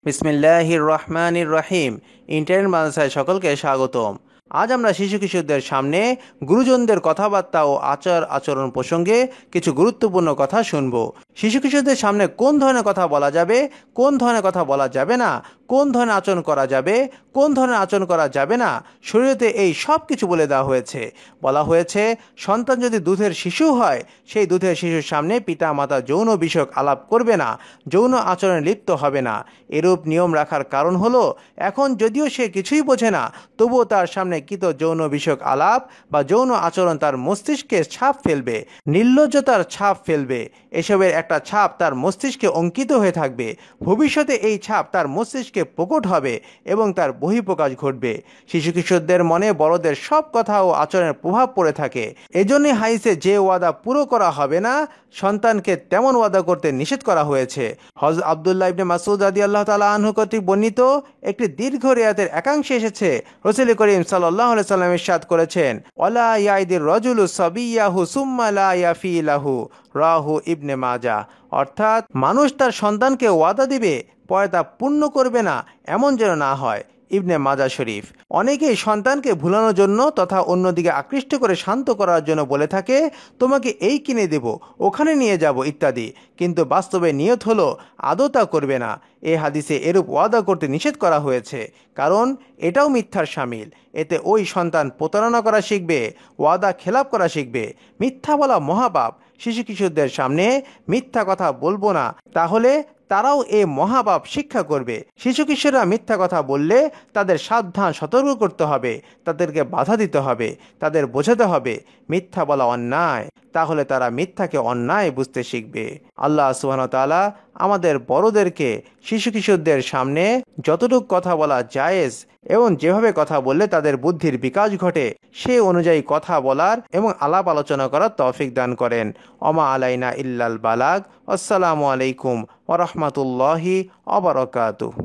বিসমিল্লাহির রহমানির রহিম। ইন্টারনেট মাদ্রাসায় সকলকে স্বাগতম। আজ আমরা শিশু কিশোরদের সামনে গুরুজনদের কথাবার্তা ও আচরণ প্রসঙ্গে কিছু গুরুত্বপূর্ণ কথা শুনব। শিশু কিশোরদের সামনে কোন ধরনের কথা বলা যাবে, কোন ধরনের কথা বলা যাবে না, কোন ধরনের আচরণ করা যাবে, কোন ধরনের আচরণ করা যাবে না, শরীয়তে এই সব কিছু বলে দেওয়া হয়েছে। বলা হয়েছে, সন্তান যদি দুধের শিশু হয়, সেই দুধের শিশুর সামনে পিতা মাতা যৌন বিষয়ক আলাপ করবে না, যৌন আচরণে লিপ্ত হবে না। এরূপ নিয়ম রাখার কারণ হলো, এখন যদিও সে কিছুই বোঝে না, তবুও তার সামনে কৃত যৌন বিষয়ক আলাপ বা যৌন আচরণ তার মস্তিষ্কে ছাপ ফেলবে, নির্লজ্জতার ছাপ ফেলবে। এসবের একটা ছাপ তার মস্তিষ্কে অঙ্কিত হয়ে থাকবে। ভবিষ্যতে এই ছাপ তার মস্তিষ্কে প্রকট হবে এবং তার বহিঃপ্রকাশ ঘটবে। শিশু কিশোরদের মনে বড়দের সব কথা ও আচরণের প্রভাব পড়ে থাকে। এজন্যই হাদিসে যে ওয়াদা পুরো করা হবে না, সন্তানকে তেমন ওয়াদা করতে নিষেধ করা হয়েছে। হযরত আব্দুল্লাহ ইবনে মাসউদ রাদিয়াল্লাহু তাআলা আনহু কর্তৃক বর্ণিত একটি দীর্ঘ রিওয়ায়াতের একাংশে এসেছে, রাসূল করিম সাল্লাল্লাহু আলাইহি সাল্লাম ইরশাদ করেছেন, ওয়ালা ইয়াইদির রাজুলু সাবিয়াহু সুম্মা লা ইয়াফি লাহু, রাহু ইবনে মাজাহ। অর্থাৎ মানুষ তার সন্তানকে ওয়াদা দিবে, পরে তা পূর্ণ করবে না, এমন যেন না হয়। ইবনে মাজাহ শরীফ। অনেকেই সন্তানকে ভুলানোর জন্য তথা অন্যদিকে আকৃষ্ট করে শান্ত করার জন্য বলে থাকে, তোমাকে এই কিনে দেব, ওখানে নিয়ে যাব ইত্যাদি, কিন্তু বাস্তবে নিয়ত হলো আদৌ তা করবে না। এই হাদিসে এরূপ ওয়াদা করতে নিষেধ করা হয়েছে, কারণ এটাও মিথ্যার শামিল। এতে ওই সন্তান প্রতারণা করা শিখবে, ওয়াদা খেলাপ করা শিখবে। মিথ্যা বলা মহাপাপ। শিশু কিশোরদের সামনে মিথ্যা কথা বলবো না, তাহলে তারাও এ মহাপাপ শিক্ষা করবে। শিশু কিশোররা মিথ্যা কথা বললে তাদের সাবধান সতর্ক করতে হবে, তাদেরকে বাধা দিতে হবে, তাদের বোঝাতে হবে মিথ্যা বলা অন্যায়, তাহলে তারা মিথ্যাকে অন্যায় বুঝতে শিখবে। আল্লাহ সুবহানাহু ওয়া তাআলা আমাদের বড়দেরকে শিশু কিশোরদের সামনে যতটুকু কথা বলা জায়েজ এবং যেভাবে কথা বললে তাদের বুদ্ধির বিকাশ ঘটে, সে অনুযায়ী কথা বলার এবং আলাপ আলোচনা করার তৌফিক দান করেন। ওমা আলাইনা ইল্লাল বালাগ। আসসালামু আলাইকুম ওয়া রাহমাতুল্লাহি ওয়া বারাকাতুহু।